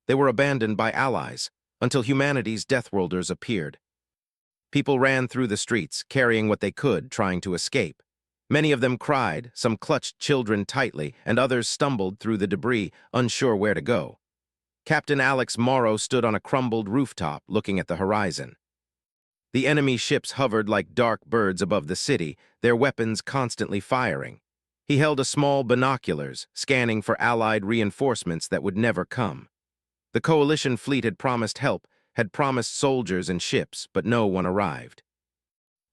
They were abandoned by allies, until humanity's Deathworlders appeared. People ran through the streets, carrying what they could, trying to escape. Many of them cried, some clutched children tightly, and others stumbled through the debris, unsure where to go. Captain Alex Morrow stood on a crumbled rooftop, looking at the horizon. The enemy ships hovered like dark birds above the city, their weapons constantly firing. He held a small binoculars, scanning for Allied reinforcements that would never come. The coalition fleet had promised help, had promised soldiers and ships, but no one arrived.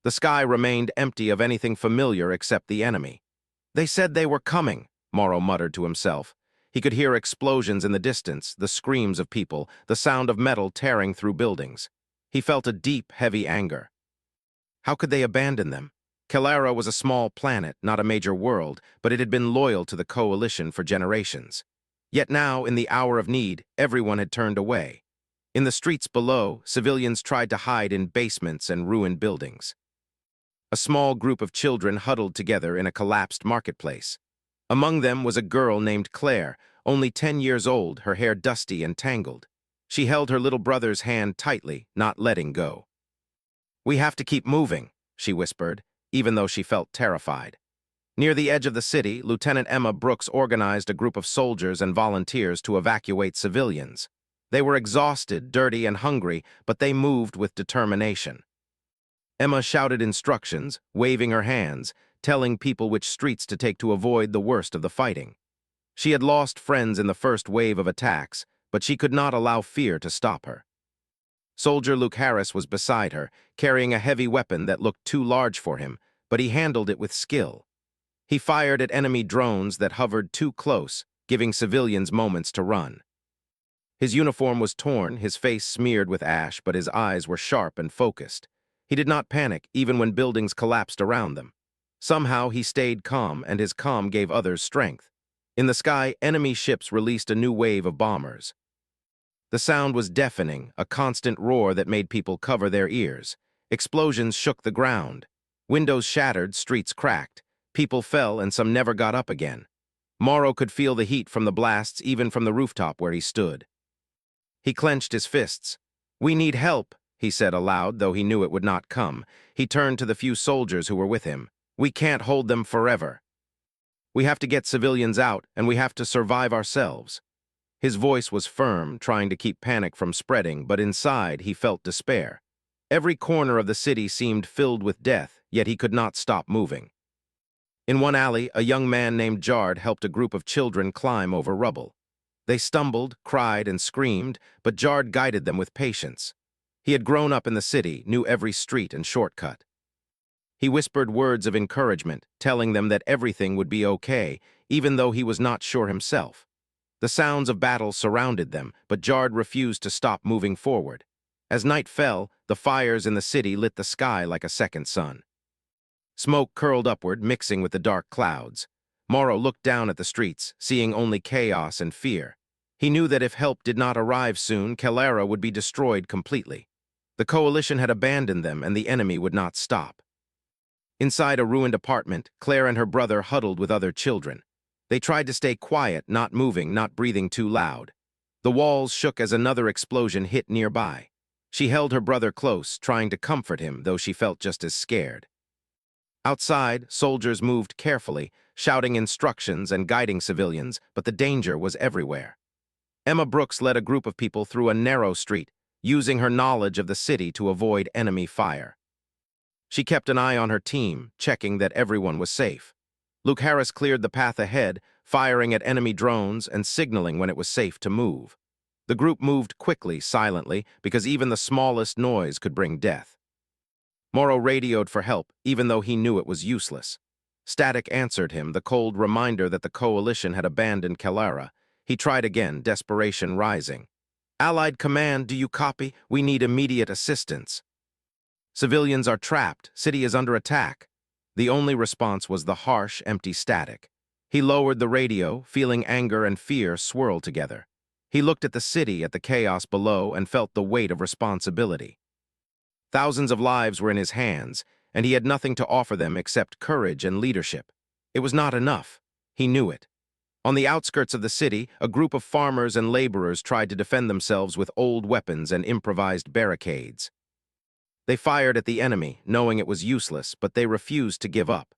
The sky remained empty of anything familiar except the enemy. "They said they were coming," Morrow muttered to himself. He could hear explosions in the distance, the screams of people, the sound of metal tearing through buildings. He felt a deep, heavy anger. How could they abandon them? Kalara was a small planet, not a major world, but it had been loyal to the coalition for generations. Yet now, in the hour of need, everyone had turned away. In the streets below, civilians tried to hide in basements and ruined buildings. A small group of children huddled together in a collapsed marketplace. Among them was a girl named Claire, only 10 years old, her hair dusty and tangled. She held her little brother's hand tightly, not letting go. "We have to keep moving," she whispered, even though she felt terrified. Near the edge of the city, Lieutenant Emma Brooks organized a group of soldiers and volunteers to evacuate civilians. They were exhausted, dirty, and hungry, but they moved with determination. Emma shouted instructions, waving her hands, telling people which streets to take to avoid the worst of the fighting. She had lost friends in the first wave of attacks, but she could not allow fear to stop her. Soldier Luke Harris was beside her, carrying a heavy weapon that looked too large for him, but he handled it with skill. He fired at enemy drones that hovered too close, giving civilians moments to run. His uniform was torn, his face smeared with ash, but his eyes were sharp and focused. He did not panic, even when buildings collapsed around them. Somehow he stayed calm, and his calm gave others strength. In the sky, enemy ships released a new wave of bombers. The sound was deafening, a constant roar that made people cover their ears. Explosions shook the ground. Windows shattered, streets cracked. People fell, and some never got up again. Morrow could feel the heat from the blasts even from the rooftop where he stood. He clenched his fists. "We need help," he said aloud, though he knew it would not come. He turned to the few soldiers who were with him. "We can't hold them forever. We have to get civilians out, and we have to survive ourselves." His voice was firm, trying to keep panic from spreading, but inside he felt despair. Every corner of the city seemed filled with death, yet he could not stop moving. In one alley, a young man named Jard helped a group of children climb over rubble. They stumbled, cried, and screamed, but Jard guided them with patience. He had grown up in the city, knew every street and shortcut. He whispered words of encouragement, telling them that everything would be okay, even though he was not sure himself. The sounds of battle surrounded them, but Jard refused to stop moving forward. As night fell, the fires in the city lit the sky like a second sun. Smoke curled upward, mixing with the dark clouds. Morrow looked down at the streets, seeing only chaos and fear. He knew that if help did not arrive soon, Kalara would be destroyed completely. The coalition had abandoned them, and the enemy would not stop. Inside a ruined apartment, Claire and her brother huddled with other children. They tried to stay quiet, not moving, not breathing too loud. The walls shook as another explosion hit nearby. She held her brother close, trying to comfort him, though she felt just as scared. Outside, soldiers moved carefully, shouting instructions and guiding civilians, but the danger was everywhere. Emma Brooks led a group of people through a narrow street, using her knowledge of the city to avoid enemy fire. She kept an eye on her team, checking that everyone was safe. Luke Harris cleared the path ahead, firing at enemy drones and signaling when it was safe to move. The group moved quickly, silently, because even the smallest noise could bring death. Morrow radioed for help, even though he knew it was useless. Static answered him, the cold reminder that the coalition had abandoned Kalara. He tried again, desperation rising. "Allied Command, do you copy? We need immediate assistance." "Civilians are trapped. City is under attack." The only response was the harsh, empty static. He lowered the radio, feeling anger and fear swirl together. He looked at the city, at the chaos below, and felt the weight of responsibility. Thousands of lives were in his hands, and he had nothing to offer them except courage and leadership. It was not enough. He knew it. On the outskirts of the city, a group of farmers and laborers tried to defend themselves with old weapons and improvised barricades. They fired at the enemy, knowing it was useless, but they refused to give up.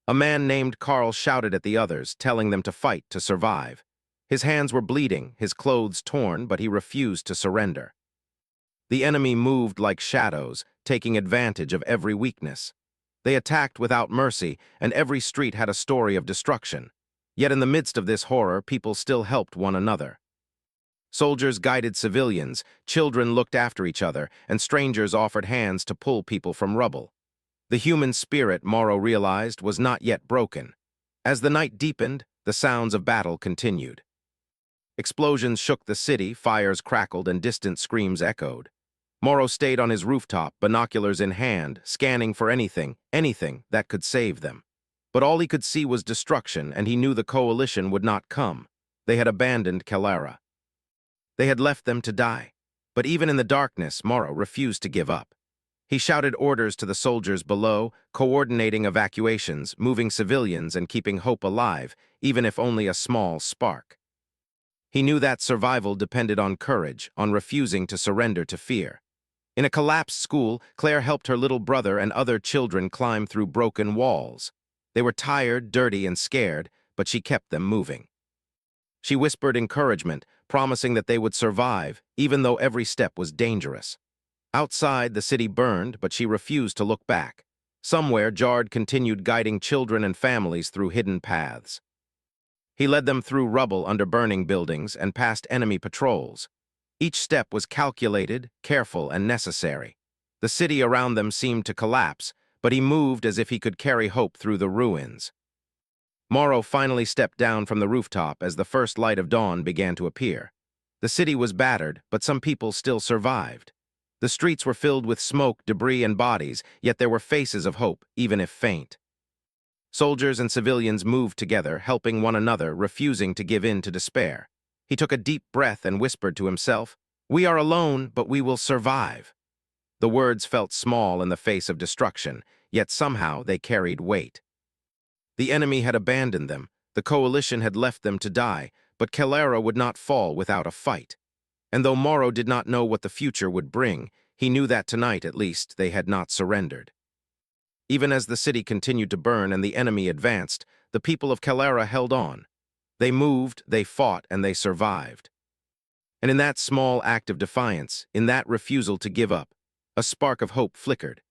A man named Carl shouted at the others, telling them to fight to survive. His hands were bleeding, his clothes torn, but he refused to surrender. The enemy moved like shadows, taking advantage of every weakness. They attacked without mercy, and every street had a story of destruction. Yet in the midst of this horror, people still helped one another. Soldiers guided civilians, children looked after each other, and strangers offered hands to pull people from rubble. The human spirit, Morrow realized, was not yet broken. As the night deepened, the sounds of battle continued. Explosions shook the city, fires crackled, and distant screams echoed. Morrow stayed on his rooftop, binoculars in hand, scanning for anything that could save them. But all he could see was destruction, and he knew the coalition would not come. They had abandoned Kalara. They had left them to die. But even in the darkness, Morrow refused to give up. He shouted orders to the soldiers below, coordinating evacuations, moving civilians, and keeping hope alive, even if only a small spark. He knew that survival depended on courage, on refusing to surrender to fear. In a collapsed school, Claire helped her little brother and other children climb through broken walls. They were tired, dirty, and scared, but she kept them moving. She whispered encouragement, promising that they would survive, even though every step was dangerous. Outside, the city burned, but she refused to look back. Somewhere, Jard continued guiding children and families through hidden paths. He led them through rubble under burning buildings and past enemy patrols. Each step was calculated, careful, and necessary. The city around them seemed to collapse, but he moved as if he could carry hope through the ruins. Morrow finally stepped down from the rooftop as the first light of dawn began to appear. The city was battered, but some people still survived. The streets were filled with smoke, debris, and bodies, yet there were faces of hope, even if faint. Soldiers and civilians moved together, helping one another, refusing to give in to despair. He took a deep breath and whispered to himself, "We are alone, but we will survive." The words felt small in the face of destruction, yet somehow they carried weight. The enemy had abandoned them, the coalition had left them to die, but Kalara would not fall without a fight. And though Morrow did not know what the future would bring, he knew that tonight, at least, they had not surrendered. Even as the city continued to burn and the enemy advanced, the people of Kalara held on. They moved, they fought, and they survived. And in that small act of defiance, in that refusal to give up, a spark of hope flickered.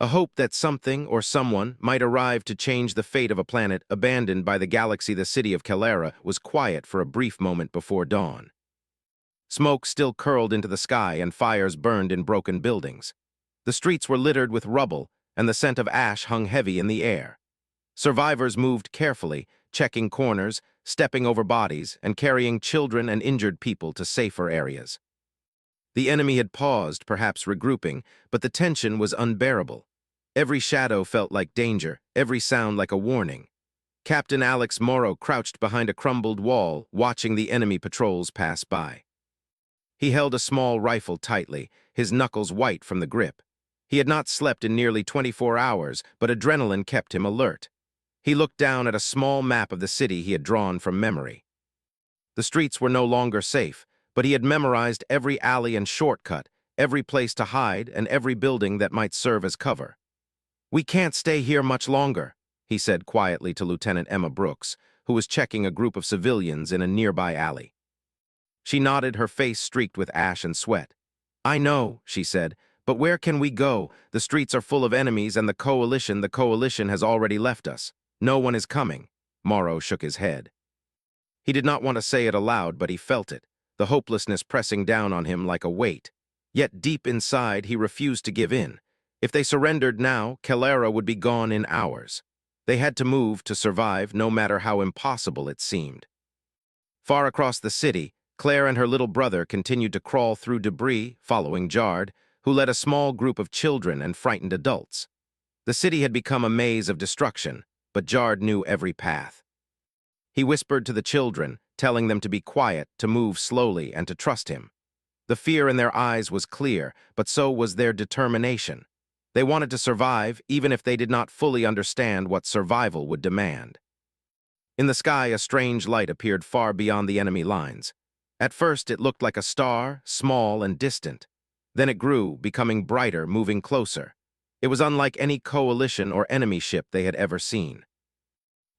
A hope that something or someone might arrive to change the fate of a planet abandoned by the galaxy. The city of Kalara was quiet for a brief moment before dawn. Smoke still curled into the sky and fires burned in broken buildings. The streets were littered with rubble, and the scent of ash hung heavy in the air. Survivors moved carefully, checking corners, stepping over bodies, and carrying children and injured people to safer areas. The enemy had paused, perhaps regrouping, but the tension was unbearable. Every shadow felt like danger, every sound like a warning. Captain Alex Morrow crouched behind a crumbled wall, watching the enemy patrols pass by. He held a small rifle tightly, his knuckles white from the grip. He had not slept in nearly 24 hours, but adrenaline kept him alert. He looked down at a small map of the city he had drawn from memory. The streets were no longer safe, but he had memorized every alley and shortcut, every place to hide, and every building that might serve as cover. "We can't stay here much longer," he said quietly to Lieutenant Emma Brooks, who was checking a group of civilians in a nearby alley. She nodded, her face streaked with ash and sweat. "I know," she said, "but where can we go? The streets are full of enemies, and the coalition has already left us. No one is coming." Morrow shook his head. He did not want to say it aloud, but he felt it, the hopelessness pressing down on him like a weight. Yet deep inside, he refused to give in. If they surrendered now, Kalara would be gone in hours. They had to move to survive, no matter how impossible it seemed. Far across the city, Claire and her little brother continued to crawl through debris, following Jard, who led a small group of children and frightened adults. The city had become a maze of destruction, but Jard knew every path. He whispered to the children, telling them to be quiet, to move slowly, and to trust him. The fear in their eyes was clear, but so was their determination. They wanted to survive, even if they did not fully understand what survival would demand. In the sky, a strange light appeared far beyond the enemy lines. At first, it looked like a star, small and distant. Then it grew, becoming brighter, moving closer. It was unlike any coalition or enemy ship they had ever seen.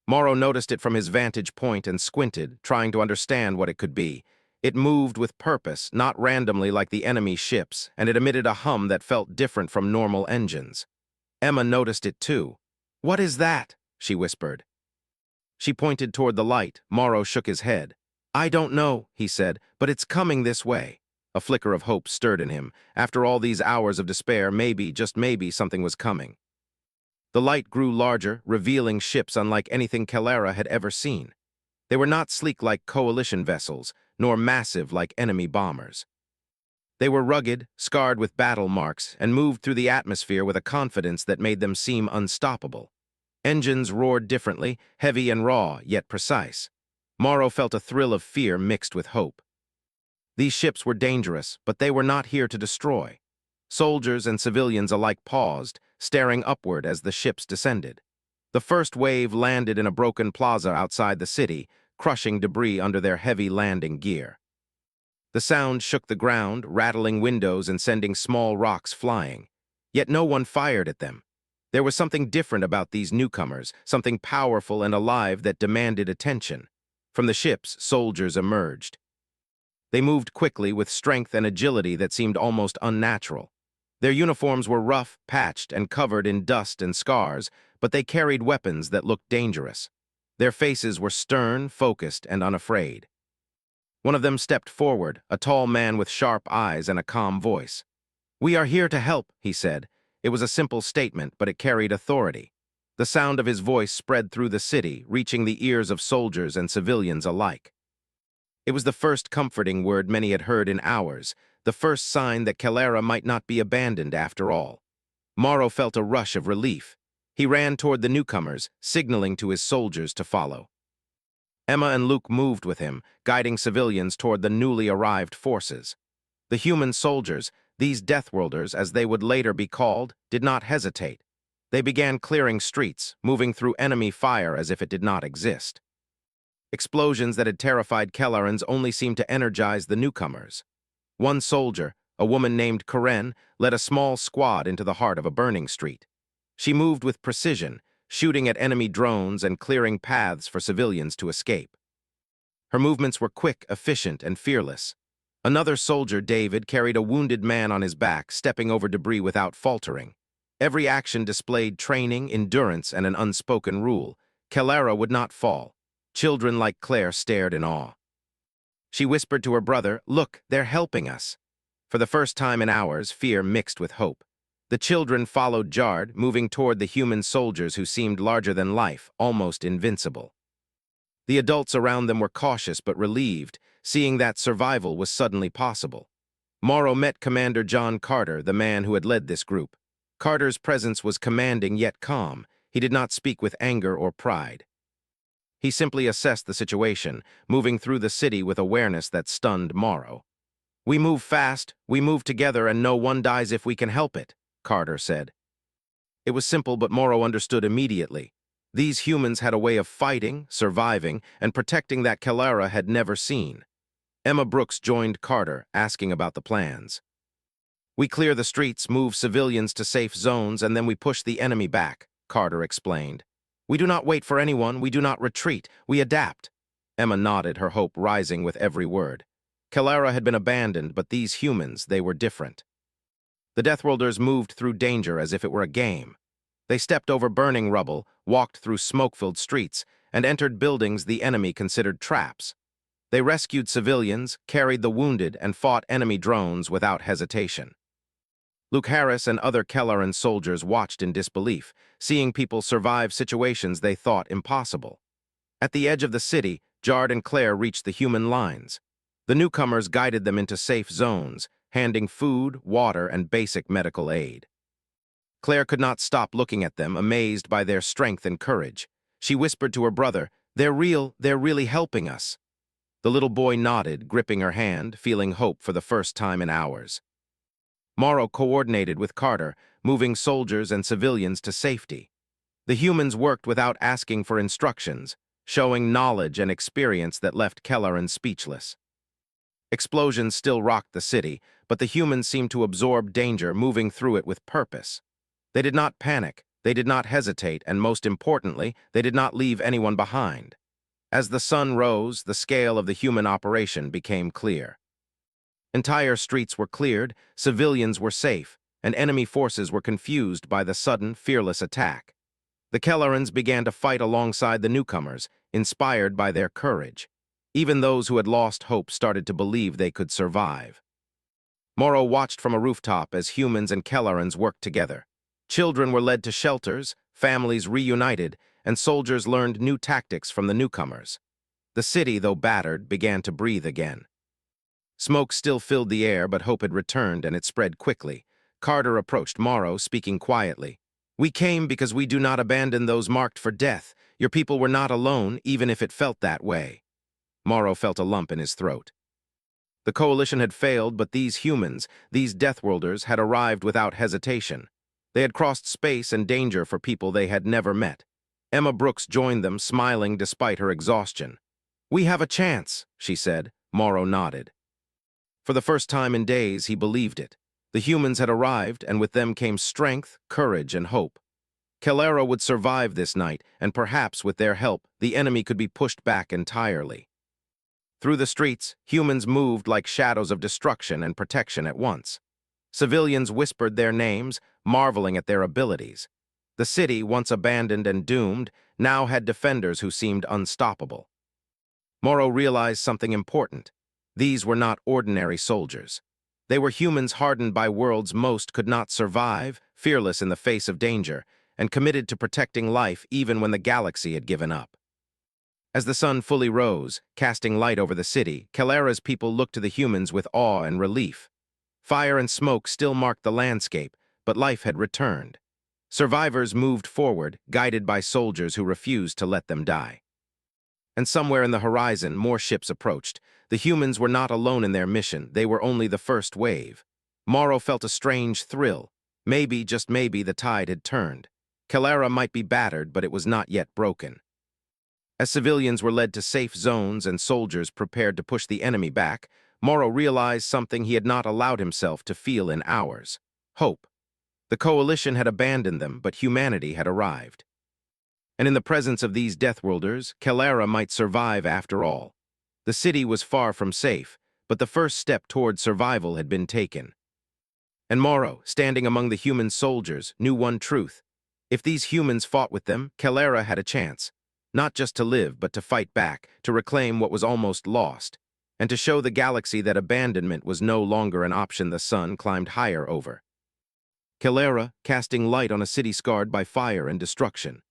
Morrow noticed it from his vantage point and squinted, trying to understand what it could be. It moved with purpose, not randomly like the enemy ships, and it emitted a hum that felt different from normal engines. Emma noticed it too. "What is that?" she whispered. She pointed toward the light. Morrow shook his head. "I don't know," he said, "but it's coming this way." A flicker of hope stirred in him. After all these hours of despair, maybe, just maybe, something was coming. The light grew larger, revealing ships unlike anything Kalara had ever seen. They were not sleek like coalition vessels, nor massive like enemy bombers. They were rugged, scarred with battle marks, and moved through the atmosphere with a confidence that made them seem unstoppable. Engines roared differently, heavy and raw, yet precise. Morrow felt a thrill of fear mixed with hope. These ships were dangerous, but they were not here to destroy. Soldiers and civilians alike paused, staring upward as the ships descended. The first wave landed in a broken plaza outside the city, crushing debris under their heavy landing gear. The sound shook the ground, rattling windows and sending small rocks flying. Yet no one fired at them. There was something different about these newcomers, something powerful and alive that demanded attention. From the ships, soldiers emerged. They moved quickly with strength and agility that seemed almost unnatural. Their uniforms were rough, patched, and covered in dust and scars, but they carried weapons that looked dangerous. Their faces were stern, focused, and unafraid. One of them stepped forward, a tall man with sharp eyes and a calm voice. "We are here to help," he said. It was a simple statement, but it carried authority. The sound of his voice spread through the city, reaching the ears of soldiers and civilians alike. It was the first comforting word many had heard in hours, the first sign that Kalara might not be abandoned after all. Morrow felt a rush of relief. He ran toward the newcomers, signaling to his soldiers to follow. Emma and Luke moved with him, guiding civilians toward the newly arrived forces. The human soldiers, these Deathworlders as they would later be called, did not hesitate. They began clearing streets, moving through enemy fire as if it did not exist. Explosions that had terrified Kellarans only seemed to energize the newcomers. One soldier, a woman named Karen, led a small squad into the heart of a burning street. She moved with precision, shooting at enemy drones and clearing paths for civilians to escape. Her movements were quick, efficient, and fearless. Another soldier, David, carried a wounded man on his back, stepping over debris without faltering. Every action displayed training, endurance, and an unspoken rule. Kalara would not fall. Children like Claire stared in awe. She whispered to her brother, "Look, they're helping us." For the first time in hours, fear mixed with hope. The children followed Jard, moving toward the human soldiers who seemed larger than life, almost invincible. The adults around them were cautious but relieved, seeing that survival was suddenly possible. Morrow met Commander John Carter, the man who had led this group. Carter's presence was commanding yet calm. He did not speak with anger or pride. He simply assessed the situation, moving through the city with awareness that stunned Morrow. "We move fast, we move together, and no one dies if we can help it," Carter said. It was simple, but Morrow understood immediately. These humans had a way of fighting, surviving, and protecting that Kalara had never seen. Emma Brooks joined Carter, asking about the plans. "We clear the streets, move civilians to safe zones, and then we push the enemy back," Carter explained. "We do not wait for anyone, we do not retreat, we adapt." Emma nodded, her hope rising with every word. Kalara had been abandoned, but these humans, they were different. The Deathworlders moved through danger as if it were a game. They stepped over burning rubble, walked through smoke-filled streets, and entered buildings the enemy considered traps. They rescued civilians, carried the wounded, and fought enemy drones without hesitation. Luke Harris and other Kallaran soldiers watched in disbelief, seeing people survive situations they thought impossible. At the edge of the city, Jard and Claire reached the human lines. The newcomers guided them into safe zones, handing food, water, and basic medical aid. Claire could not stop looking at them, amazed by their strength and courage. She whispered to her brother, they're really helping us." The little boy nodded, gripping her hand, feeling hope for the first time in hours. Morrow coordinated with Carter, moving soldiers and civilians to safety. The humans worked without asking for instructions, showing knowledge and experience that left Kelleran speechless. Explosions still rocked the city, but the humans seemed to absorb danger, moving through it with purpose. They did not panic, they did not hesitate, and most importantly, they did not leave anyone behind. As the sun rose, the scale of the human operation became clear. Entire streets were cleared, civilians were safe, and enemy forces were confused by the sudden, fearless attack. The Kellerans began to fight alongside the newcomers, inspired by their courage. Even those who had lost hope started to believe they could survive. Morrow watched from a rooftop as humans and Kellerans worked together. Children were led to shelters, families reunited, and soldiers learned new tactics from the newcomers. The city, though battered, began to breathe again. Smoke still filled the air, but hope had returned, and it spread quickly. Carter approached Morrow, speaking quietly. "We came because we do not abandon those marked for death. Your people were not alone, even if it felt that way." Morrow felt a lump in his throat. The coalition had failed, but these humans, these Deathworlders, had arrived without hesitation. They had crossed space and danger for people they had never met. Emma Brooks joined them, smiling despite her exhaustion. "We have a chance," she said. Morrow nodded. For the first time in days, he believed it. The humans had arrived, and with them came strength, courage, and hope. Kellera would survive this night, and perhaps with their help, the enemy could be pushed back entirely. Through the streets, humans moved like shadows of destruction and protection at once. Civilians whispered their names, marveling at their abilities. The city, once abandoned and doomed, now had defenders who seemed unstoppable. Morrow realized something important. These were not ordinary soldiers. They were humans hardened by worlds most could not survive, fearless in the face of danger, and committed to protecting life even when the galaxy had given up. As the sun fully rose, casting light over the city, Kellera's people looked to the humans with awe and relief. Fire and smoke still marked the landscape, but life had returned. Survivors moved forward, guided by soldiers who refused to let them die. And somewhere in the horizon, more ships approached. The humans were not alone in their mission, they were only the first wave. Morrow felt a strange thrill. Maybe, just maybe, the tide had turned. Kellera might be battered, but it was not yet broken. As civilians were led to safe zones and soldiers prepared to push the enemy back, Morrow realized something he had not allowed himself to feel in hours: hope. The coalition had abandoned them, but humanity had arrived. And in the presence of these Deathworlders, Kellera might survive after all. The city was far from safe, but the first step toward survival had been taken. And Morrow, standing among the human soldiers, knew one truth. If these humans fought with them, Kellera had a chance. Not just to live, but to fight back, to reclaim what was almost lost, and to show the galaxy that abandonment was no longer an option the sun climbed higher over. Kellera, casting light on a city scarred by fire and destruction.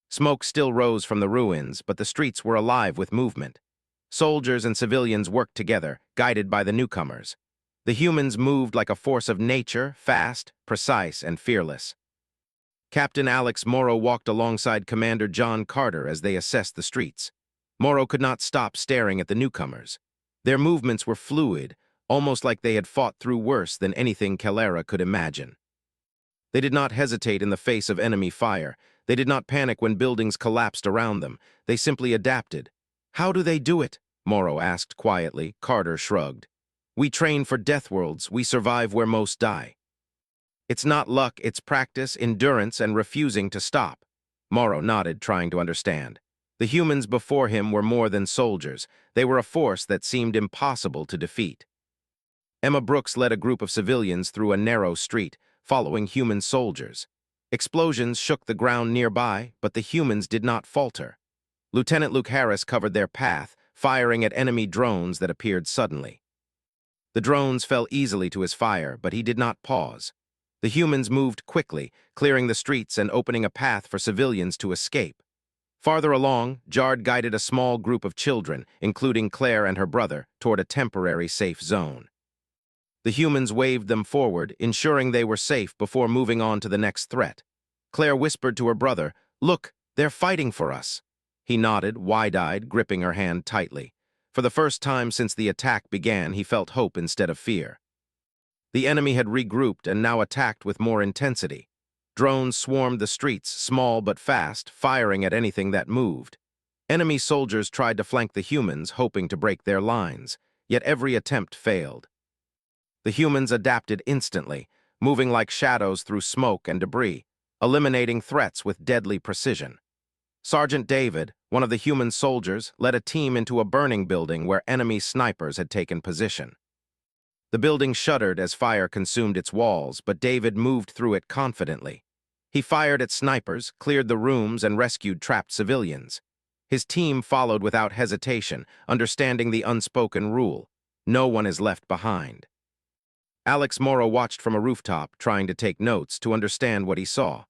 Smoke still rose from the ruins, but the streets were alive with movement. Soldiers and civilians worked together, guided by the newcomers. The humans moved like a force of nature, fast, precise, and fearless. Captain Alex Morrow walked alongside Commander John Carter as they assessed the streets. Morrow could not stop staring at the newcomers. Their movements were fluid, almost like they had fought through worse than anything Kellera could imagine. They did not hesitate in the face of enemy fire. They did not panic when buildings collapsed around them. They simply adapted. "How do they do it?" Morrow asked quietly. Carter shrugged. "We train for death worlds. We survive where most die." "It's not luck, it's practice, endurance, and refusing to stop." Morrow nodded, trying to understand. The humans before him were more than soldiers. They were a force that seemed impossible to defeat. Emma Brooks led a group of civilians through a narrow street, following human soldiers. Explosions shook the ground nearby, but the humans did not falter. Lieutenant Luke Harris covered their path, firing at enemy drones that appeared suddenly. The drones fell easily to his fire, but he did not pause. The humans moved quickly, clearing the streets and opening a path for civilians to escape. Farther along, Jard guided a small group of children, including Claire and her brother, toward a temporary safe zone. The humans waved them forward, ensuring they were safe before moving on to the next threat. Claire whispered to her brother, "Look, they're fighting for us." He nodded, wide-eyed, gripping her hand tightly. For the first time since the attack began, he felt hope instead of fear. The enemy had regrouped and now attacked with more intensity. Drones swarmed the streets, small but fast, firing at anything that moved. Enemy soldiers tried to flank the humans, hoping to break their lines, yet every attempt failed. The humans adapted instantly, moving like shadows through smoke and debris, eliminating threats with deadly precision. Sergeant David, one of the human soldiers, led a team into a burning building where enemy snipers had taken position. The building shuddered as fire consumed its walls, but David moved through it confidently. He fired at snipers, cleared the rooms, and rescued trapped civilians. His team followed without hesitation, understanding the unspoken rule: no one is left behind. Alex Morrow watched from a rooftop, trying to take notes to understand what he saw.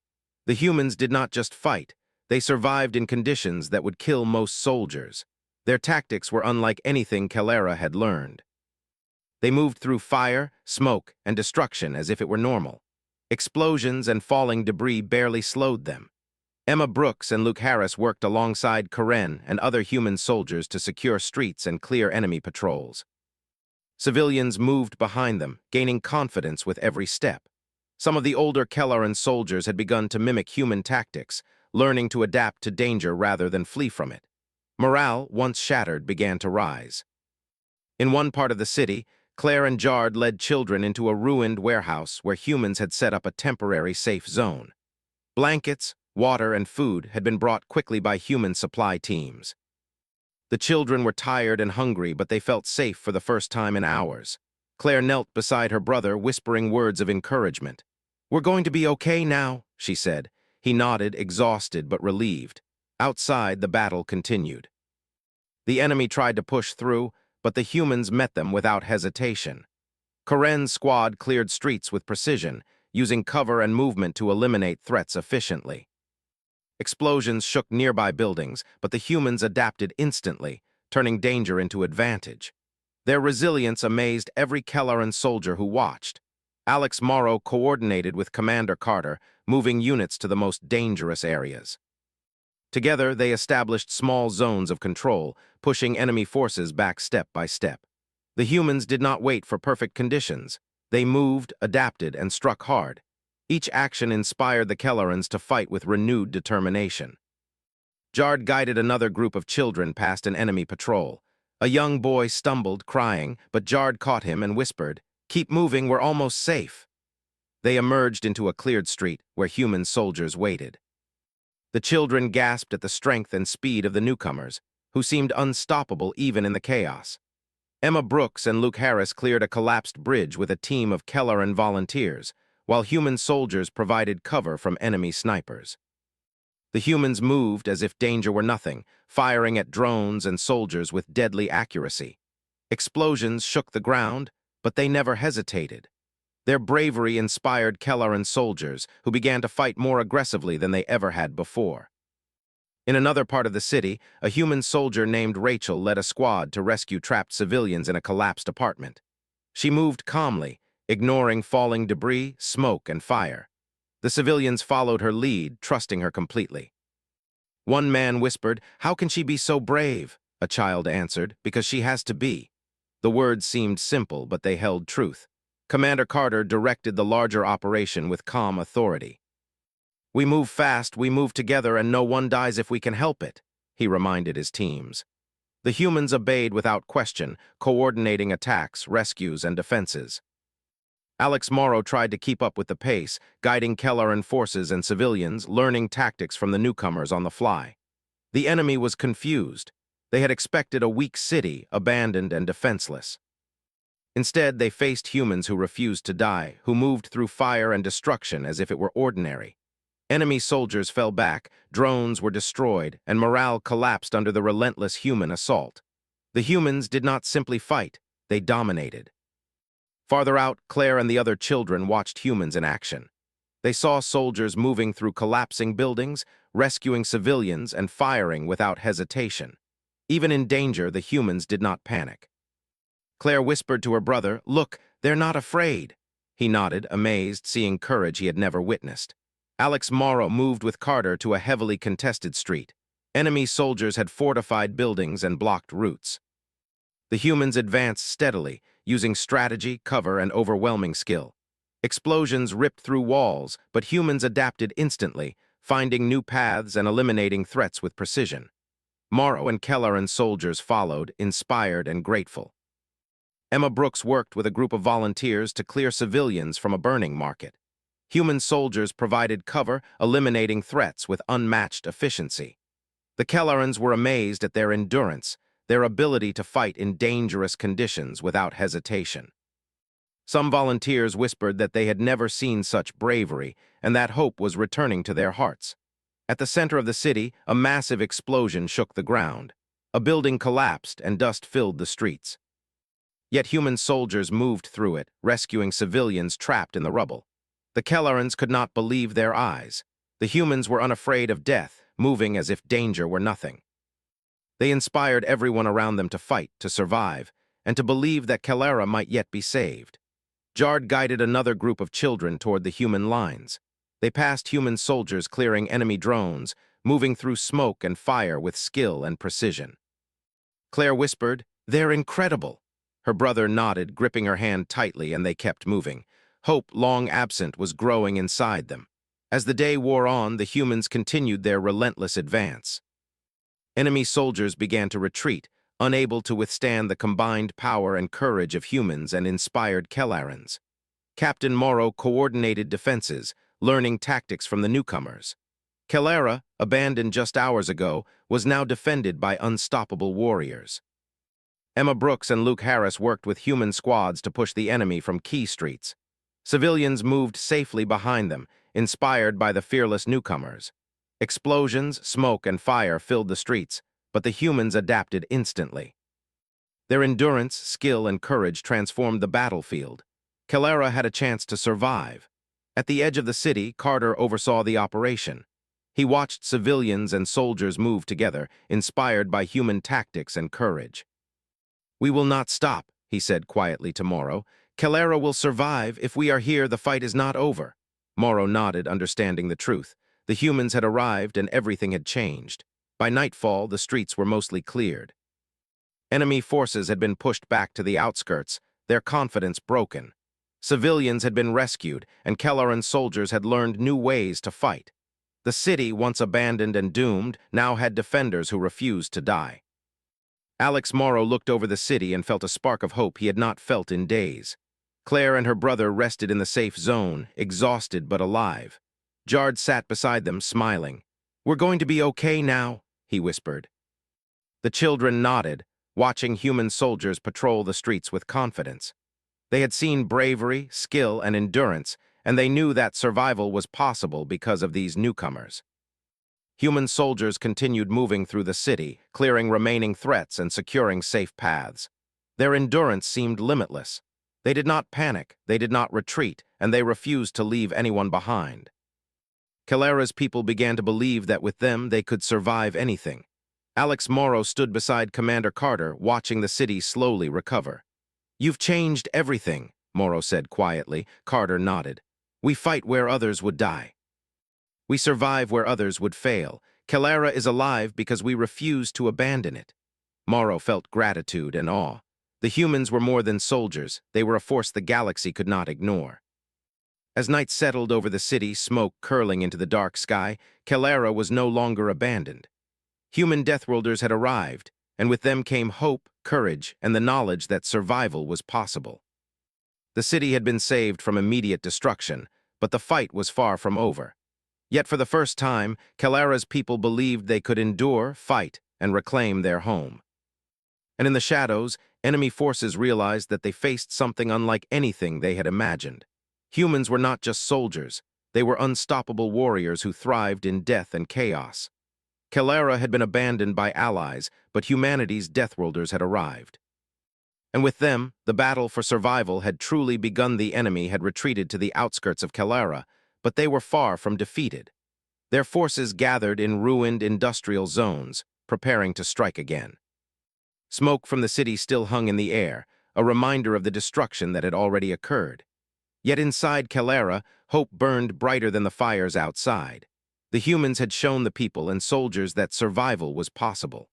The humans did not just fight, they survived in conditions that would kill most soldiers. Their tactics were unlike anything Calera had learned. They moved through fire, smoke, and destruction as if it were normal. Explosions and falling debris barely slowed them. Emma Brooks and Luke Harris worked alongside Karen and other human soldiers to secure streets and clear enemy patrols. Civilians moved behind them, gaining confidence with every step. Some of the older Kelleran soldiers had begun to mimic human tactics, learning to adapt to danger rather than flee from it. Morale, once shattered, began to rise. In one part of the city, Claire and Jard led children into a ruined warehouse where humans had set up a temporary safe zone. Blankets, water, and food had been brought quickly by human supply teams. The children were tired and hungry, but they felt safe for the first time in hours. Claire knelt beside her brother, whispering words of encouragement. "We're going to be okay now," she said. He nodded, exhausted but relieved. Outside, the battle continued. The enemy tried to push through, but the humans met them without hesitation. Karen's squad cleared streets with precision, using cover and movement to eliminate threats efficiently. Explosions shook nearby buildings, but the humans adapted instantly, turning danger into advantage. Their resilience amazed every Kelleran soldier who watched. Alex Morrow coordinated with Commander Carter, moving units to the most dangerous areas. Together, they established small zones of control, pushing enemy forces back step by step. The humans did not wait for perfect conditions. They moved, adapted, and struck hard. Each action inspired the Kellerans to fight with renewed determination. Jard guided another group of children past an enemy patrol. A young boy stumbled, crying, but Jard caught him and whispered, "Keep moving, we're almost safe." They emerged into a cleared street where human soldiers waited. The children gasped at the strength and speed of the newcomers, who seemed unstoppable even in the chaos. Emma Brooks and Luke Harris cleared a collapsed bridge with a team of Kelleran volunteers, while human soldiers provided cover from enemy snipers. The humans moved as if danger were nothing, firing at drones and soldiers with deadly accuracy. Explosions shook the ground, but they never hesitated. Their bravery inspired Kelleran soldiers, who began to fight more aggressively than they ever had before. In another part of the city, a human soldier named Rachel led a squad to rescue trapped civilians in a collapsed apartment. She moved calmly, ignoring falling debris, smoke, and fire. The civilians followed her lead, trusting her completely. One man whispered, "How can she be so brave?" A child answered, "Because she has to be." The words seemed simple, but they held truth. Commander Carter directed the larger operation with calm authority. "We move fast, we move together, and no one dies if we can help it," he reminded his teams. The humans obeyed without question, coordinating attacks, rescues, and defenses. Alex Morrow tried to keep up with the pace, guiding Kelleran forces and civilians, learning tactics from the newcomers on the fly. The enemy was confused. They had expected a weak city, abandoned and defenseless. Instead, they faced humans who refused to die, who moved through fire and destruction as if it were ordinary. Enemy soldiers fell back, drones were destroyed, and morale collapsed under the relentless human assault. The humans did not simply fight, they dominated. Farther out, Claire and the other children watched humans in action. They saw soldiers moving through collapsing buildings, rescuing civilians, and firing without hesitation. Even in danger, the humans did not panic. Claire whispered to her brother, "Look, they're not afraid." He nodded, amazed, seeing courage he had never witnessed. Alex Morrow moved with Carter to a heavily contested street. Enemy soldiers had fortified buildings and blocked routes. The humans advanced steadily, using strategy, cover, and overwhelming skill. Explosions ripped through walls, but humans adapted instantly, finding new paths and eliminating threats with precision. Morrow and Kelleran's soldiers followed, inspired and grateful. Emma Brooks worked with a group of volunteers to clear civilians from a burning market. Human soldiers provided cover, eliminating threats with unmatched efficiency. The Kellerans were amazed at their endurance, their ability to fight in dangerous conditions without hesitation. Some volunteers whispered that they had never seen such bravery and that hope was returning to their hearts. At the center of the city, a massive explosion shook the ground. A building collapsed and dust filled the streets. Yet human soldiers moved through it, rescuing civilians trapped in the rubble. The Kellerans could not believe their eyes. The humans were unafraid of death, moving as if danger were nothing. They inspired everyone around them to fight, to survive, and to believe that Kellera might yet be saved. Jard guided another group of children toward the human lines. They passed human soldiers clearing enemy drones, moving through smoke and fire with skill and precision. Claire whispered, "They're incredible." Her brother nodded, gripping her hand tightly, and they kept moving. Hope, long absent, was growing inside them. As the day wore on, the humans continued their relentless advance. Enemy soldiers began to retreat, unable to withstand the combined power and courage of humans and inspired Kellerans. Captain Morrow coordinated defenses, learning tactics from the newcomers. Kellera, abandoned just hours ago, was now defended by unstoppable warriors. Emma Brooks and Luke Harris worked with human squads to push the enemy from key streets. Civilians moved safely behind them, inspired by the fearless newcomers. Explosions, smoke, and fire filled the streets, but the humans adapted instantly. Their endurance, skill, and courage transformed the battlefield. Kellera had a chance to survive. At the edge of the city, Carter oversaw the operation. He watched civilians and soldiers move together, inspired by human tactics and courage. "We will not stop," he said quietly to Morrow. "Kellera will survive. If we are here, the fight is not over." Morrow nodded, understanding the truth. The humans had arrived and everything had changed. By nightfall, the streets were mostly cleared. Enemy forces had been pushed back to the outskirts, their confidence broken. Civilians had been rescued, and Kelleran soldiers had learned new ways to fight. The city, once abandoned and doomed, now had defenders who refused to die. Alex Morrow looked over the city and felt a spark of hope he had not felt in days. Claire and her brother rested in the safe zone, exhausted but alive. Jard sat beside them, smiling. "We're going to be okay now," he whispered. The children nodded, watching human soldiers patrol the streets with confidence. They had seen bravery, skill, and endurance, and they knew that survival was possible because of these newcomers. Human soldiers continued moving through the city, clearing remaining threats and securing safe paths. Their endurance seemed limitless. They did not panic, they did not retreat, and they refused to leave anyone behind. Kellera's people began to believe that with them they could survive anything. Alex Morrow stood beside Commander Carter, watching the city slowly recover. "You've changed everything," Morrow said quietly. Carter nodded. "We fight where others would die. We survive where others would fail. Kellera is alive because we refuse to abandon it." Morrow felt gratitude and awe. The humans were more than soldiers. They were a force the galaxy could not ignore. As night settled over the city, smoke curling into the dark sky, Kellera was no longer abandoned. Human Deathworlders had arrived, and with them came hope, courage, and the knowledge that survival was possible. The city had been saved from immediate destruction, but the fight was far from over. Yet for the first time, Kellera's people believed they could endure, fight, and reclaim their home. And in the shadows, enemy forces realized that they faced something unlike anything they had imagined. Humans were not just soldiers, they were unstoppable warriors who thrived in death and chaos. Kellera had been abandoned by allies, but humanity's Deathworlders had arrived. And with them, the battle for survival had truly begun. The enemy had retreated to the outskirts of Kellera, but they were far from defeated. Their forces gathered in ruined industrial zones, preparing to strike again. Smoke from the city still hung in the air, a reminder of the destruction that had already occurred. Yet inside Kellera, hope burned brighter than the fires outside. The humans had shown the people and soldiers that survival was possible.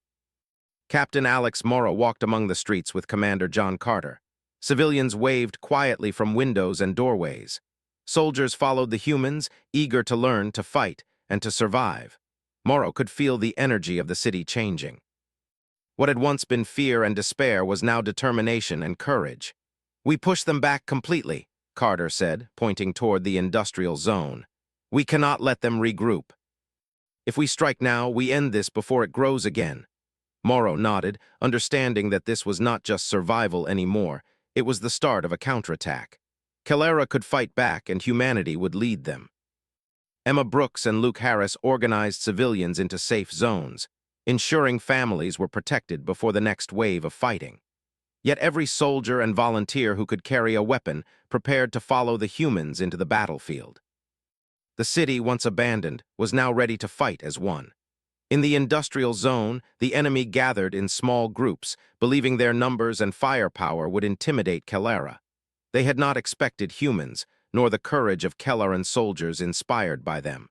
Captain Alex Morrow walked among the streets with Commander John Carter. Civilians waved quietly from windows and doorways. Soldiers followed the humans, eager to learn, to fight, and to survive. Morrow could feel the energy of the city changing. What had once been fear and despair was now determination and courage. "We push them back completely," Carter said, pointing toward the industrial zone. "We cannot let them regroup. If we strike now, we end this before it grows again." Morrow nodded, understanding that this was not just survival anymore, it was the start of a counterattack. Calera could fight back and humanity would lead them. Emma Brooks and Luke Harris organized civilians into safe zones, ensuring families were protected before the next wave of fighting. Yet every soldier and volunteer who could carry a weapon prepared to follow the humans into the battlefield. The city, once abandoned, was now ready to fight as one. In the industrial zone, the enemy gathered in small groups, believing their numbers and firepower would intimidate Calera. They had not expected humans, nor the courage of Kelleran soldiers inspired by them.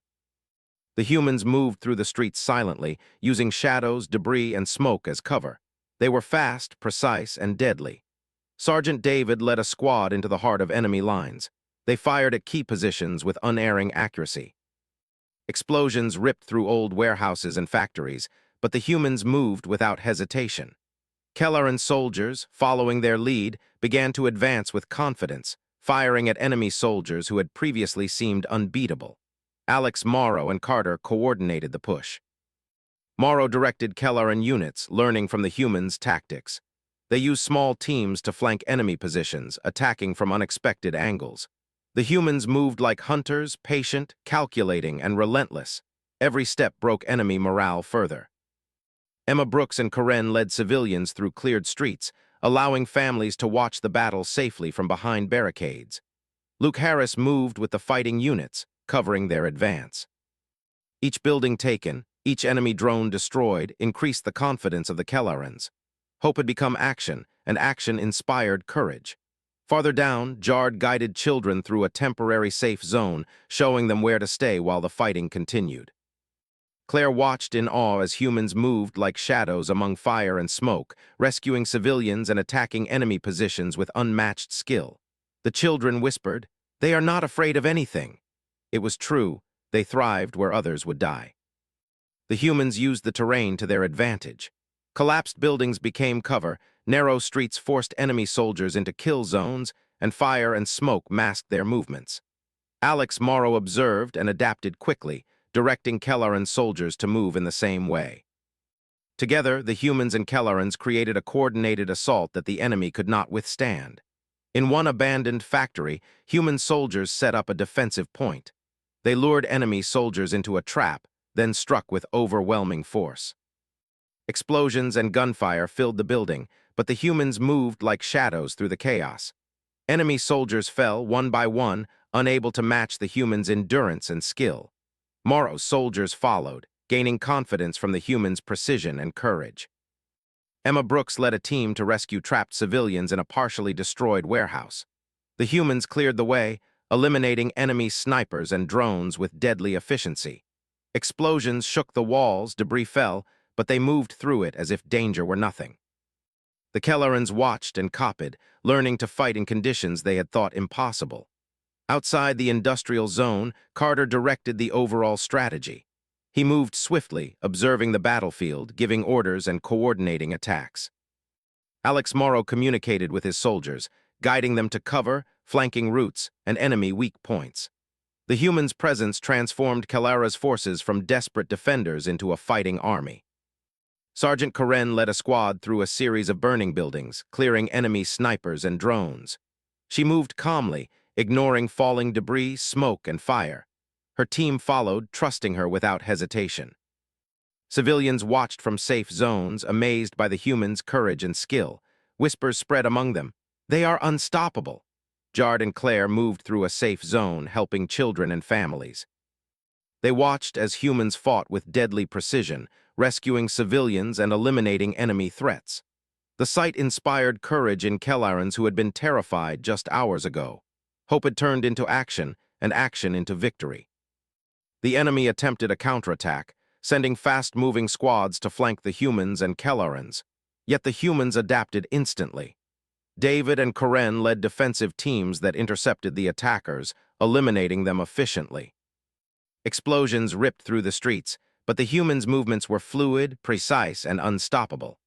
The humans moved through the streets silently, using shadows, debris, and smoke as cover. They were fast, precise, and deadly. Sergeant David led a squad into the heart of enemy lines. They fired at key positions with unerring accuracy. Explosions ripped through old warehouses and factories, but the humans moved without hesitation. Kelleran soldiers, following their lead, began to advance with confidence, firing at enemy soldiers who had previously seemed unbeatable. Alex, Morrow, and Carter coordinated the push. Morrow directed Kelleran units, learning from the humans' tactics. They used small teams to flank enemy positions, attacking from unexpected angles. The humans moved like hunters, patient, calculating, and relentless. Every step broke enemy morale further. Emma Brooks and Karen led civilians through cleared streets, allowing families to watch the battle safely from behind barricades. Luke Harris moved with the fighting units, covering their advance. Each building taken, each enemy drone destroyed, increased the confidence of the Kellerans. Hope had become action, and action inspired courage. Farther down, Jard guided children through a temporary safe zone, showing them where to stay while the fighting continued. Claire watched in awe as humans moved like shadows among fire and smoke, rescuing civilians and attacking enemy positions with unmatched skill. The children whispered, "They are not afraid of anything." It was true, they thrived where others would die. The humans used the terrain to their advantage. Collapsed buildings became cover, narrow streets forced enemy soldiers into kill zones, and fire and smoke masked their movements. Alex Morrow observed and adapted quickly, directing Kelleran soldiers to move in the same way. Together, the humans and Kellerans created a coordinated assault that the enemy could not withstand. In one abandoned factory, human soldiers set up a defensive point. They lured enemy soldiers into a trap, then struck with overwhelming force. Explosions and gunfire filled the building, but the humans moved like shadows through the chaos. Enemy soldiers fell one by one, unable to match the humans' endurance and skill. Morrow's soldiers followed, gaining confidence from the humans' precision and courage. Emma Brooks led a team to rescue trapped civilians in a partially destroyed warehouse. The humans cleared the way, eliminating enemy snipers and drones with deadly efficiency. Explosions shook the walls, debris fell, but they moved through it as if danger were nothing. The Kellerans watched and copied, learning to fight in conditions they had thought impossible. Outside the industrial zone, Carter directed the overall strategy. He moved swiftly, observing the battlefield, giving orders and coordinating attacks. Alex Morrow communicated with his soldiers, guiding them to cover, flanking routes, and enemy weak points. The humans' presence transformed Calera's forces from desperate defenders into a fighting army. Sergeant Karen led a squad through a series of burning buildings, clearing enemy snipers and drones. She moved calmly, ignoring falling debris, smoke, and fire. Her team followed, trusting her without hesitation. Civilians watched from safe zones, amazed by the humans' courage and skill. Whispers spread among them, "They are unstoppable." Jard and Claire moved through a safe zone, helping children and families. They watched as humans fought with deadly precision, rescuing civilians and eliminating enemy threats. The sight inspired courage in Kellerans who had been terrified just hours ago. Hope had turned into action, and action into victory. The enemy attempted a counterattack, sending fast-moving squads to flank the humans and Kellerans. Yet the humans adapted instantly. David and Karen led defensive teams that intercepted the attackers, eliminating them efficiently. Explosions ripped through the streets, but the humans' movements were fluid, precise, and unstoppable.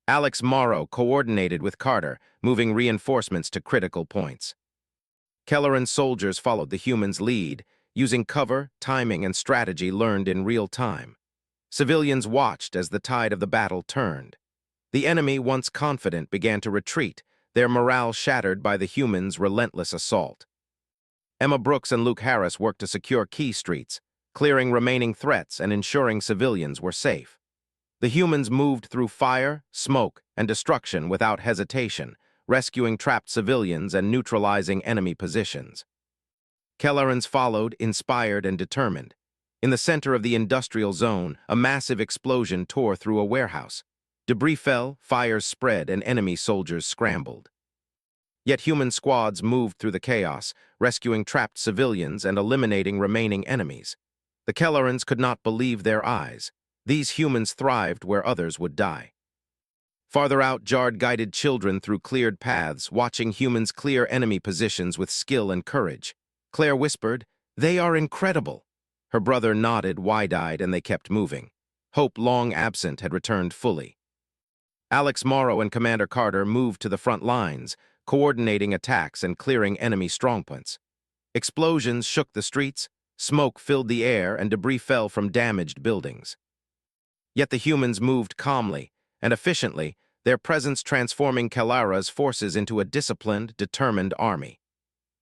Alex Morrow coordinated with Carter, moving reinforcements to critical points. Kelleran's soldiers followed the humans' lead, using cover, timing, and strategy learned in real time. Civilians watched as the tide of the battle turned. The enemy, once confident, began to retreat, their morale shattered by the humans' relentless assault. Emma Brooks and Luke Harris worked to secure key streets, clearing remaining threats and ensuring civilians were safe. The humans moved through fire, smoke, and destruction without hesitation, rescuing trapped civilians and neutralizing enemy positions. Kelleran's followed, inspired and determined. In the center of the industrial zone, a massive explosion tore through a warehouse. Debris fell, fires spread, and enemy soldiers scrambled. Yet human squads moved through the chaos, rescuing trapped civilians and eliminating remaining enemies. The Kellerans could not believe their eyes. These humans thrived where others would die. Farther out, Jard guided children through cleared paths, watching humans clear enemy positions with skill and courage. Claire whispered, "They are incredible." Her brother nodded, wide-eyed, and they kept moving. Hope, long absent, had returned fully. Alex Morrow and Commander Carter moved to the front lines, coordinating attacks and clearing enemy strongpoints. Explosions shook the streets, smoke filled the air, and debris fell from damaged buildings. Yet the humans moved calmly and efficiently, their presence transforming Kellera's forces into a disciplined, determined army.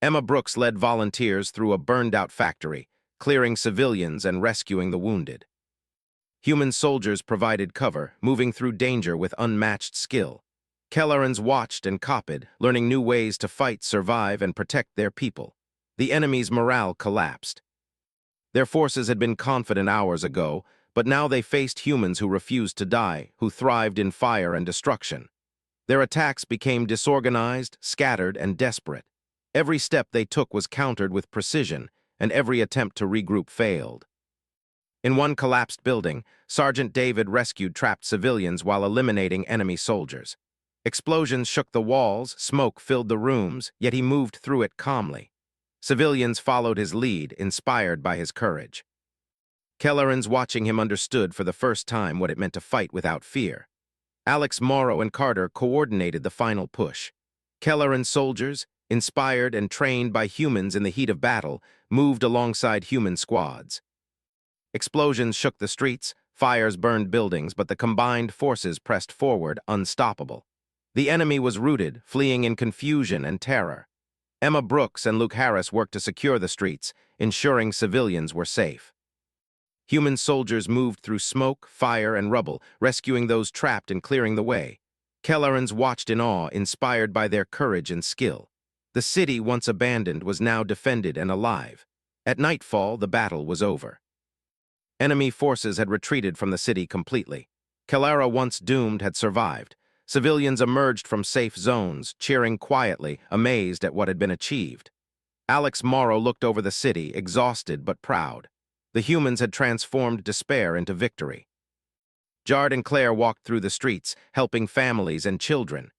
Emma Brooks led volunteers through a burned-out factory, clearing civilians and rescuing the wounded. Human soldiers provided cover, moving through danger with unmatched skill. Kellerans watched and copied, learning new ways to fight, survive, and protect their people. The enemy's morale collapsed. Their forces had been confident hours ago, but now they faced humans who refused to die, who thrived in fire and destruction. Their attacks became disorganized, scattered, and desperate. Every step they took was countered with precision, and every attempt to regroup failed. In one collapsed building, Sergeant David rescued trapped civilians while eliminating enemy soldiers. Explosions shook the walls, smoke filled the rooms, yet he moved through it calmly. Civilians followed his lead, inspired by his courage. Kellerans watching him understood for the first time what it meant to fight without fear. Alex Morrow and Carter coordinated the final push. Kelleran soldiers, inspired and trained by humans in the heat of battle, moved alongside human squads. Explosions shook the streets, fires burned buildings, but the combined forces pressed forward, unstoppable. The enemy was routed, fleeing in confusion and terror. Emma Brooks and Luke Harris worked to secure the streets, ensuring civilians were safe. Human soldiers moved through smoke, fire, and rubble, rescuing those trapped and clearing the way. Kellerans watched in awe, inspired by their courage and skill. The city, once abandoned, was now defended and alive. At nightfall, the battle was over. Enemy forces had retreated from the city completely. Kellera, once doomed, had survived. Civilians emerged from safe zones, cheering quietly, amazed at what had been achieved. Alex Morrow looked over the city, exhausted but proud. The humans had transformed despair into victory. Jard and Claire walked through the streets, helping families and children.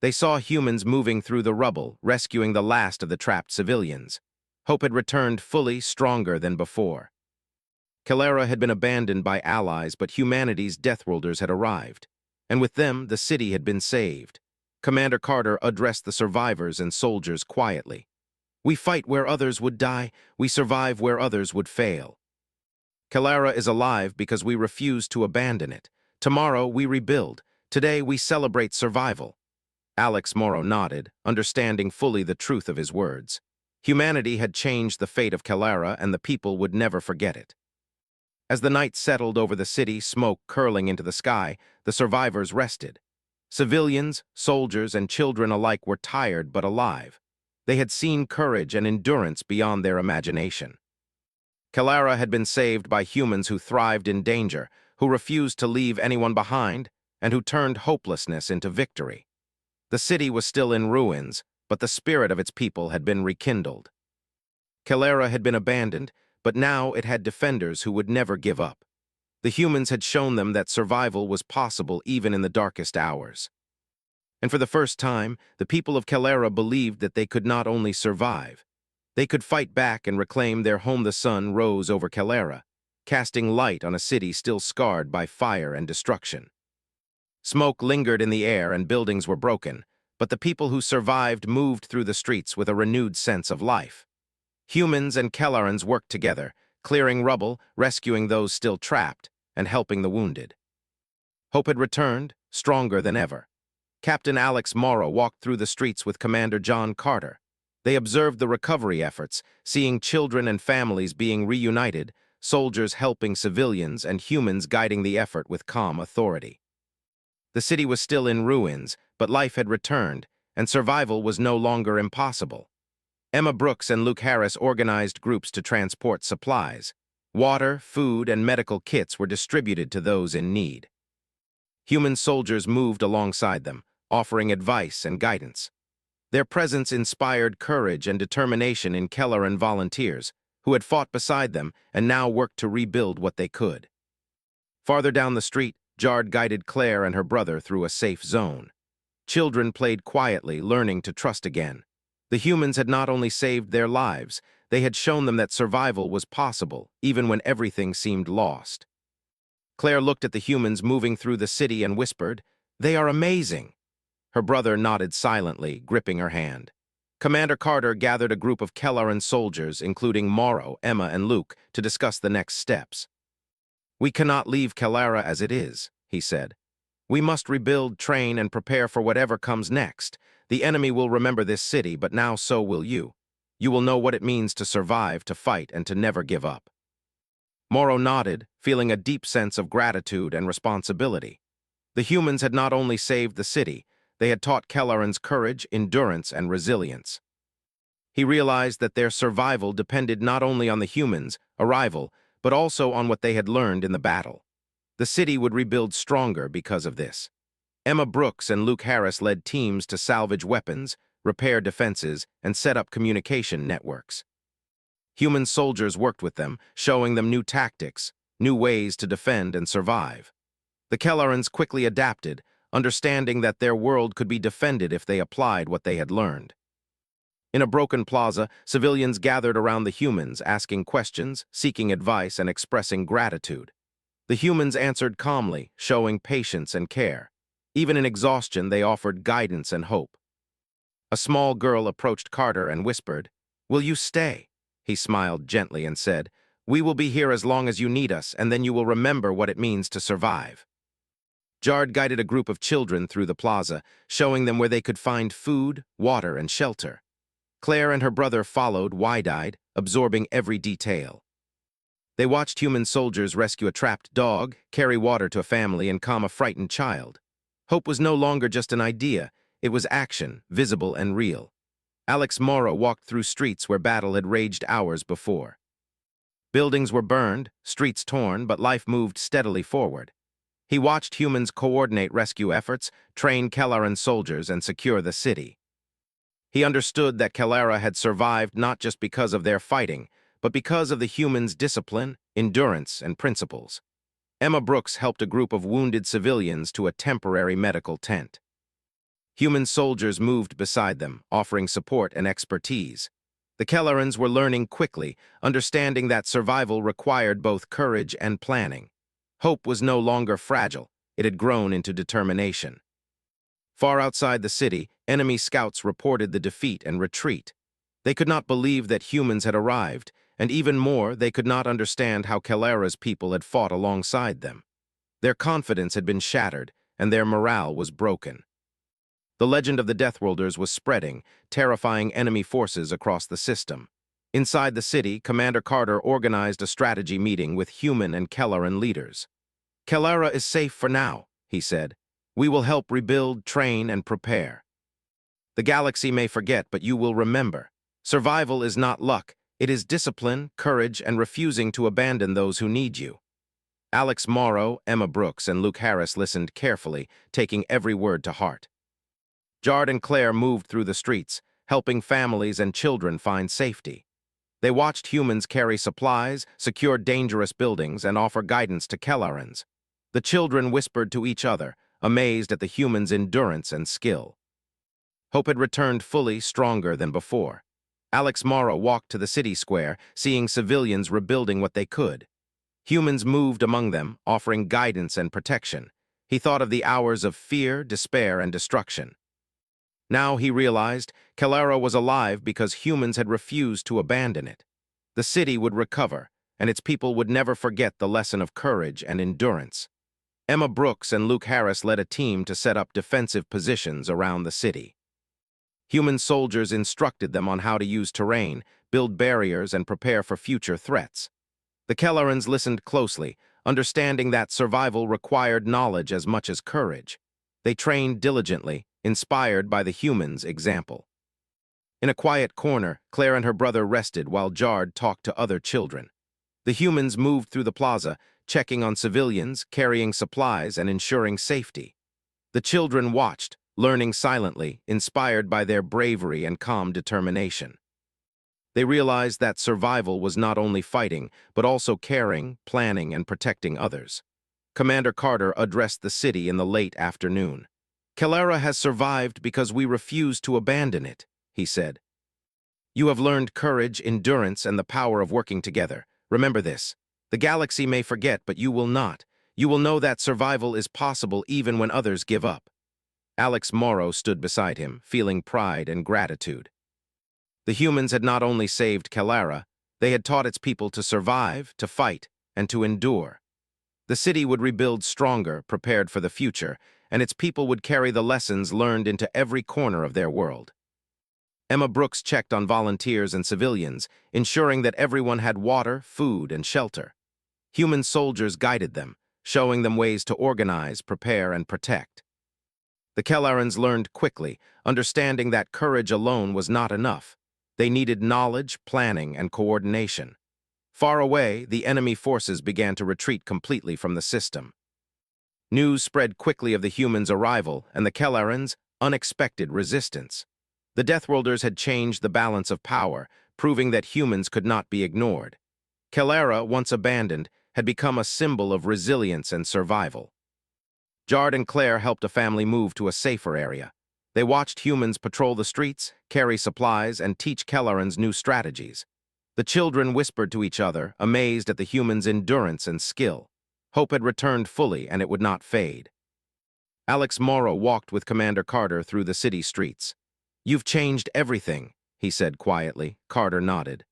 They saw humans moving through the rubble, rescuing the last of the trapped civilians. Hope had returned fully, stronger than before. Kellera had been abandoned by allies, but humanity's Deathworlders had arrived. And with them, the city had been saved. Commander Carter addressed the survivors and soldiers quietly. "We fight where others would die, we survive where others would fail. Kellera is alive because we refuse to abandon it. Tomorrow we rebuild. Today we celebrate survival." Alex Morrow nodded, understanding fully the truth of his words. Humanity had changed the fate of Kellera, and the people would never forget it. As the night settled over the city, smoke curling into the sky, the survivors rested. Civilians, soldiers, and children alike were tired but alive. They had seen courage and endurance beyond their imagination. Kellera had been saved by humans who thrived in danger, who refused to leave anyone behind, and who turned hopelessness into victory. The city was still in ruins, but the spirit of its people had been rekindled. Kellera had been abandoned, but now it had defenders who would never give up. The humans had shown them that survival was possible even in the darkest hours. And for the first time, the people of Kellera believed that they could not only survive, they could fight back and reclaim their home. The sun rose over Kellera. casting light on a city still scarred by fire and destruction. Smoke lingered in the air and buildings were broken, but the people who survived moved through the streets with a renewed sense of life. Humans and Kellarans worked together, clearing rubble, rescuing those still trapped, and helping the wounded. Hope had returned, stronger than ever. Captain Alex Morrow walked through the streets with Commander John Carter. They observed the recovery efforts, seeing children and families being reunited, soldiers helping civilians, and humans guiding the effort with calm authority. The city was still in ruins, but life had returned, and survival was no longer impossible. Emma Brooks and Luke Harris organized groups to transport supplies. Water, food, and medical kits were distributed to those in need. Human soldiers moved alongside them, offering advice and guidance. Their presence inspired courage and determination in Kellaran volunteers, who had fought beside them and now worked to rebuild what they could. Farther down the street, Jard guided Claire and her brother through a safe zone. Children played quietly, learning to trust again. The humans had not only saved their lives, they had shown them that survival was possible, even when everything seemed lost. Claire looked at the humans moving through the city and whispered, "They are amazing." Her brother nodded silently, gripping her hand. Commander Carter gathered a group of Kellaran soldiers, including Morrow, Emma, and Luke, to discuss the next steps. "We cannot leave Kellara as it is," he said. "We must rebuild, train, and prepare for whatever comes next. The enemy will remember this city, but now so will you. You will know what it means to survive, to fight, and to never give up." Morrow nodded, feeling a deep sense of gratitude and responsibility. The humans had not only saved the city, they had taught Kellarans courage, endurance, and resilience. He realized that their survival depended not only on the humans' arrival, but also on what they had learned in the battle. The city would rebuild stronger because of this. Emma Brooks and Luke Harris led teams to salvage weapons, repair defenses, and set up communication networks. Human soldiers worked with them, showing them new tactics, new ways to defend and survive. The Kellarans quickly adapted, understanding that their world could be defended if they applied what they had learned. In a broken plaza, civilians gathered around the humans, asking questions, seeking advice, and expressing gratitude. The humans answered calmly, showing patience and care. Even in exhaustion, they offered guidance and hope. A small girl approached Carter and whispered, "Will you stay?" He smiled gently and said, "We will be here as long as you need us, and then you will remember what it means to survive." Jard guided a group of children through the plaza, showing them where they could find food, water, and shelter. Claire and her brother followed, wide-eyed, absorbing every detail. They watched human soldiers rescue a trapped dog, carry water to a family, and calm a frightened child. Hope was no longer just an idea, it was action, visible and real. Alex Morrow walked through streets where battle had raged hours before. Buildings were burned, streets torn, but life moved steadily forward. He watched humans coordinate rescue efforts, train Kellaran soldiers, and secure the city. He understood that Kellara had survived not just because of their fighting, but because of the humans' discipline, endurance, and principles. Emma Brooks helped a group of wounded civilians to a temporary medical tent. Human soldiers moved beside them, offering support and expertise. The Kellarans were learning quickly, understanding that survival required both courage and planning. Hope was no longer fragile, it had grown into determination. Far outside the city, enemy scouts reported the defeat and retreat. They could not believe that humans had arrived, and even more, they could not understand how Kellara's people had fought alongside them. Their confidence had been shattered, and their morale was broken. The legend of the Deathworlders was spreading, terrifying enemy forces across the system. Inside the city, Commander Carter organized a strategy meeting with human and Kellaran leaders. "Kellara is safe for now," he said. "We will help rebuild, train, and prepare. The galaxy may forget, but you will remember. Survival is not luck. It is discipline, courage, and refusing to abandon those who need you." Alex Morrow, Emma Brooks, and Luke Harris listened carefully, taking every word to heart. Jard and Claire moved through the streets, helping families and children find safety. They watched humans carry supplies, secure dangerous buildings, and offer guidance to Kellarans. The children whispered to each other, amazed at the humans' endurance and skill. Hope had returned fully, stronger than before. Alex Morrow walked to the city square, seeing civilians rebuilding what they could. Humans moved among them, offering guidance and protection. He thought of the hours of fear, despair, and destruction. Now he realized Kalara was alive because humans had refused to abandon it. The city would recover, and its people would never forget the lesson of courage and endurance. Emma Brooks and Luke Harris led a team to set up defensive positions around the city. Human soldiers instructed them on how to use terrain, build barriers, and prepare for future threats. The Kellarans listened closely, understanding that survival required knowledge as much as courage. They trained diligently, inspired by the humans' example. In a quiet corner, Claire and her brother rested while Jard talked to other children. The humans moved through the plaza, checking on civilians, carrying supplies, and ensuring safety. The children watched, learning silently, inspired by their bravery and calm determination. They realized that survival was not only fighting, but also caring, planning, and protecting others. Commander Carter addressed the city in the late afternoon. "Kalara has survived because we refused to abandon it," he said. "You have learned courage, endurance, and the power of working together. Remember this. The galaxy may forget, but you will not. You will know that survival is possible even when others give up." Alex Morrow stood beside him, feeling pride and gratitude. The humans had not only saved Kalara, they had taught its people to survive, to fight, and to endure. The city would rebuild stronger, prepared for the future, and its people would carry the lessons learned into every corner of their world. Emma Brooks checked on volunteers and civilians, ensuring that everyone had water, food, and shelter. Human soldiers guided them, showing them ways to organize, prepare, and protect. The Kellarans learned quickly, understanding that courage alone was not enough. They needed knowledge, planning, and coordination. Far away, the enemy forces began to retreat completely from the system. News spread quickly of the humans' arrival and the Kellarans' unexpected resistance. The Deathworlders had changed the balance of power, proving that humans could not be ignored. Kalara, once abandoned, had become a symbol of resilience and survival. Jard and Claire helped a family move to a safer area. They watched humans patrol the streets, carry supplies, and teach Kellarans new strategies. The children whispered to each other, amazed at the humans' endurance and skill. Hope had returned fully, and it would not fade. Alex Morrow walked with Commander Carter through the city streets. "You've changed everything," he said quietly. Carter nodded.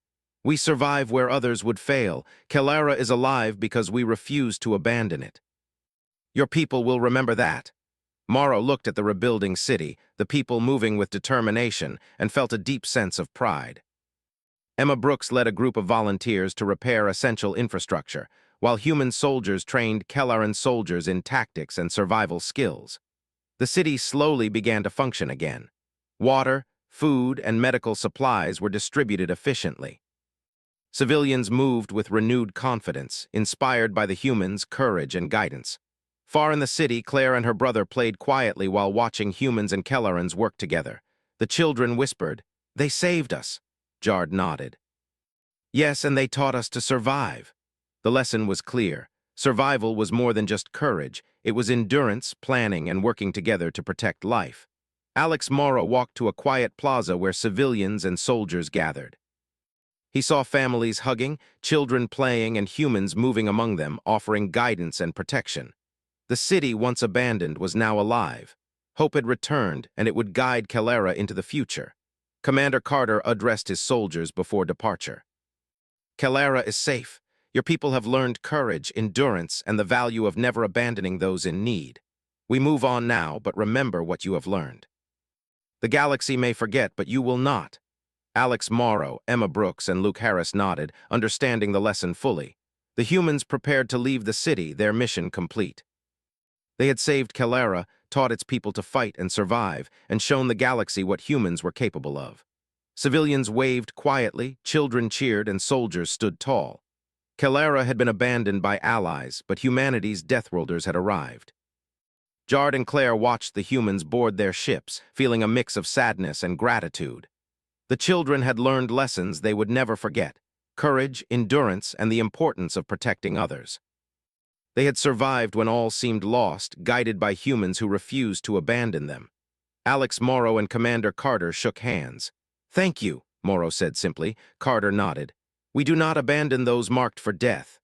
"We survive where others would fail. Kalara is alive because we refuse to abandon it. Your people will remember that." Morrow looked at the rebuilding city, the people moving with determination, and felt a deep sense of pride. Emma Brooks led a group of volunteers to repair essential infrastructure, while human soldiers trained Kellaran soldiers in tactics and survival skills. The city slowly began to function again. Water, food, and medical supplies were distributed efficiently. Civilians moved with renewed confidence, inspired by the humans' courage and guidance. Far in the city, Claire and her brother played quietly while watching humans and Kellarans work together. The children whispered, "They saved us." Jard nodded. "Yes, and they taught us to survive." The lesson was clear. Survival was more than just courage. It was endurance, planning, and working together to protect life. Alex Morrow walked to a quiet plaza where civilians and soldiers gathered. He saw families hugging, children playing, and humans moving among them, offering guidance and protection. The city, once abandoned, was now alive. Hope had returned, and it would guide Kalara into the future. Commander Carter addressed his soldiers before departure. "Kalara is safe. Your people have learned courage, endurance, and the value of never abandoning those in need. We move on now, but remember what you have learned. The galaxy may forget, but you will not." Alex Morrow, Emma Brooks, and Luke Harris nodded, understanding the lesson fully. The humans prepared to leave the city, their mission complete. They had saved Kalara, taught its people to fight and survive, and shown the galaxy what humans were capable of. Civilians waved quietly, children cheered, and soldiers stood tall. Kalara had been abandoned by allies, but humanity's Deathworlders had arrived. Jard and Claire watched the humans board their ships, feeling a mix of sadness and gratitude. The children had learned lessons they would never forget: courage, endurance, and the importance of protecting others. They had survived when all seemed lost, guided by humans who refused to abandon them. Alex Morrow and Commander Carter shook hands. "Thank you," Morrow said simply. Carter nodded. "We do not abandon those marked for death."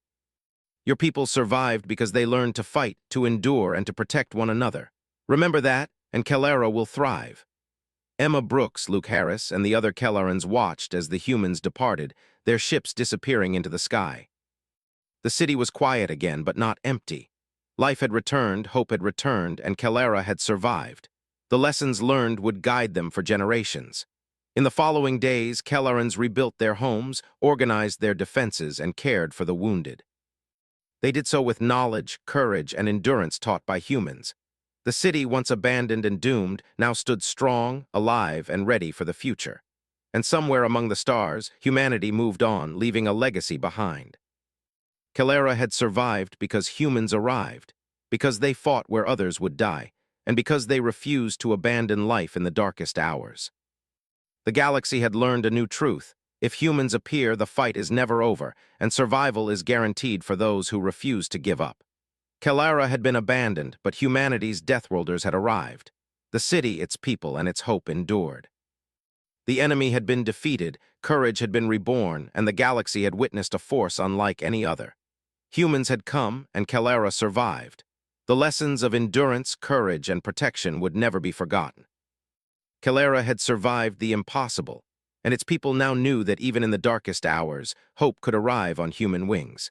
Your people survived because they learned to fight, to endure, and to protect one another. Remember that, and Kellara will thrive. Emma Brooks, Luke Harris, and the other Kellarans watched as the humans departed, their ships disappearing into the sky. The city was quiet again, but not empty. Life had returned, hope had returned, and Kellara had survived. The lessons learned would guide them for generations. In the following days, Kellarans rebuilt their homes, organized their defenses, and cared for the wounded. They did so with knowledge, courage, and endurance taught by humans. The city, once abandoned and doomed, now stood strong, alive, and ready for the future. And somewhere among the stars, humanity moved on, leaving a legacy behind. Kellara had survived because humans arrived, because they fought where others would die, and because they refused to abandon life in the darkest hours. The galaxy had learned a new truth. If humans appear, the fight is never over, and survival is guaranteed for those who refuse to give up. Kellara had been abandoned, but humanity's Deathworlders had arrived. The city, its people, and its hope endured. The enemy had been defeated, courage had been reborn, and the galaxy had witnessed a force unlike any other. Humans had come, and Kellara survived. The lessons of endurance, courage, and protection would never be forgotten. Kellara had survived the impossible, and its people now knew that even in the darkest hours, hope could arrive on human wings.